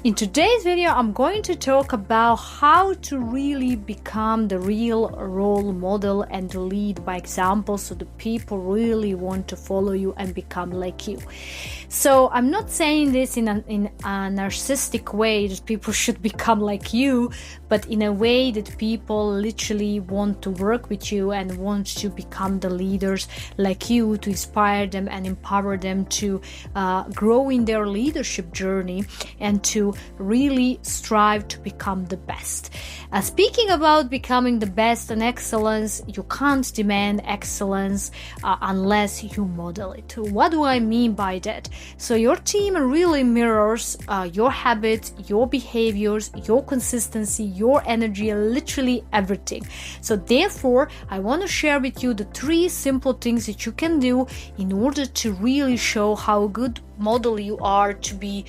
In today's video, I'm going to talk about how to really become the real role model and lead by example, so the people really want to follow you and become like you. So I'm not saying this in a narcissistic way that people should become like you, but in a way that people literally want to work with you and want to become the leaders like you, to inspire them and empower them to grow in their leadership journey and to really strive to become the best. Speaking about becoming the best and excellence, you can't demand excellence unless you model it. What do I mean by that? So your team really mirrors your habits, your behaviors, your consistency, your energy, literally everything. So therefore, I want to share with you the 3 simple things that you can do in order to really show how good model you are to be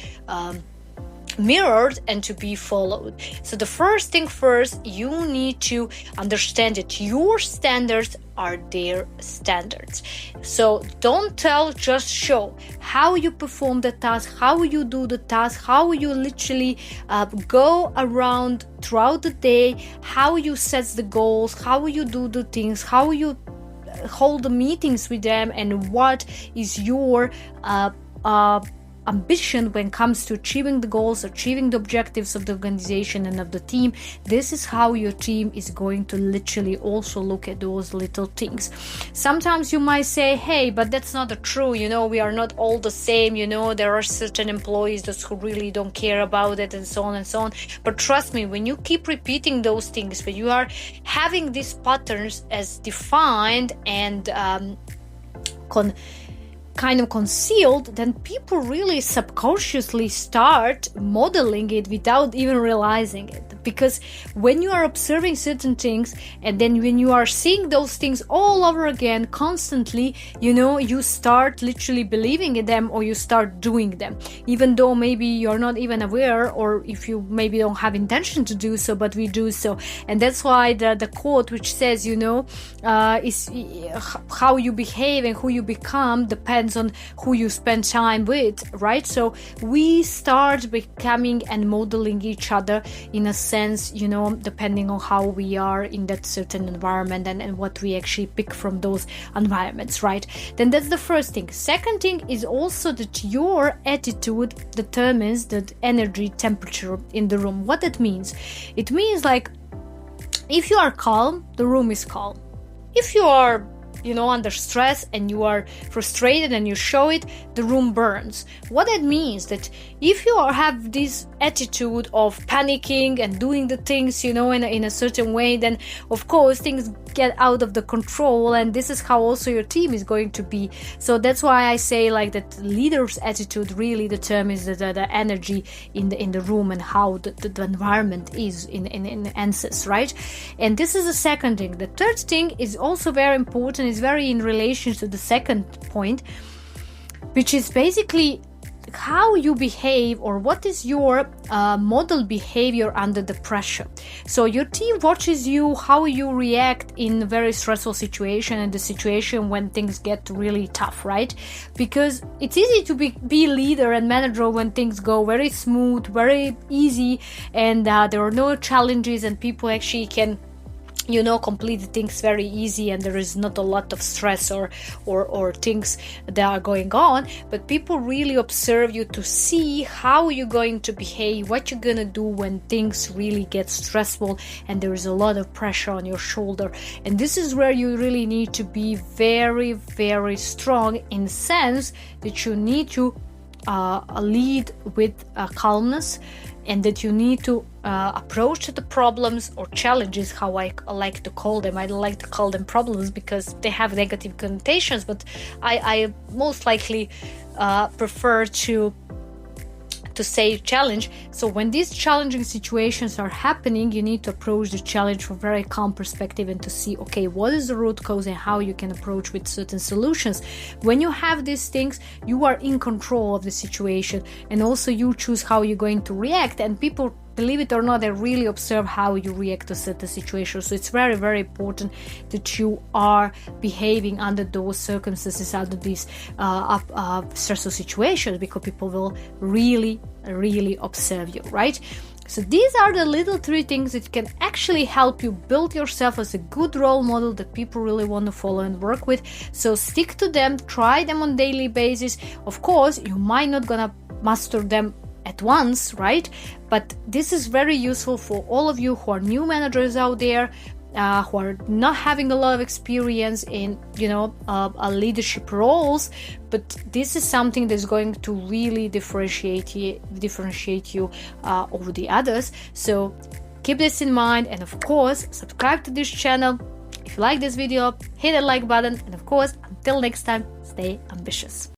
mirrored and to be followed. So the first thing first, you need to understand that your standards are their standards. So don't tell, just show how you perform the task, how you do the task, how you literally go around throughout the day, how you set the goals, how you do the things, how you hold the meetings with them, and what is your ambition when it comes to achieving the goals, achieving the objectives of the organization and of the team. This is how your team is going to literally also look at those little things. Sometimes you might say, hey, but that's not true, we are not all the same, there are certain employees that who really don't care about it, and so on and so on. But trust me, when you keep repeating those things, when you are having these patterns as defined and kind of concealed, then people really subconsciously start modeling it without even realizing it. Because when you are observing certain things and then when you are seeing those things all over again constantly, you start literally believing in them, or you start doing them, even though maybe you're not even aware, or if you maybe don't have intention to do so, but we do so. And that's why the quote which says, is how you behave and who you become depends on who you spend time with, right? So we start becoming and modeling each other in a sense, depending on how we are in that certain environment and what we actually pick from those environments, right? Then that's the first thing. Second thing is also that your attitude determines the energy temperature in the room. What that means? It means like, if you are calm, the room is calm. If you are under stress and you are frustrated and you show it, the room burns. What that means, that if you have this attitude of panicking and doing the things in a certain way, then of course things get out of the control, and this is how also your team is going to be. So that's why I say like that leader's attitude really determines the energy in the room and how the environment is in essence, right? And this is the second thing. The third thing is also very important, is very in relation to the second point, which is basically how you behave, or what is your model behavior under the pressure. So your team watches you, how you react in a very stressful situation and the situation when things get really tough, right? Because it's easy to be leader and manager when things go very smooth, very easy, and there are no challenges, and people actually can complete things very easy, and there is not a lot of stress or things that are going on. But people really observe you to see how you're going to behave, what you're gonna do when things really get stressful and there is a lot of pressure on your shoulder. And this is where you really need to be very, very strong, in the sense that you need to lead with calmness, and that you need to approach the problems or challenges, how I like to call them. I don't like to call them problems because they have negative connotations, but I most likely prefer to say challenge. So when these challenging situations are happening, you need to approach the challenge from a very calm perspective and to see, okay, what is the root cause and how you can approach with certain solutions. When you have these things, you are in control of the situation, and also you choose how you're going to react. And people, believe it or not, they really observe how you react to certain situations. So it's very, very important that you are behaving under those circumstances, under these stressful situations, because people will really really observe you, right? So these are the little 3 things that can actually help you build yourself as a good role model that people really want to follow and work with. So stick to them, try them on daily basis. Of course, you might not gonna master them at once, right? But this is very useful for all of you who are new managers out there, who are not having a lot of experience in, leadership roles, but this is something that's going to really differentiate you over the others. So keep this in mind, and of course, subscribe to this channel. If you like this video, hit that like button, and of course, until next time, stay ambitious.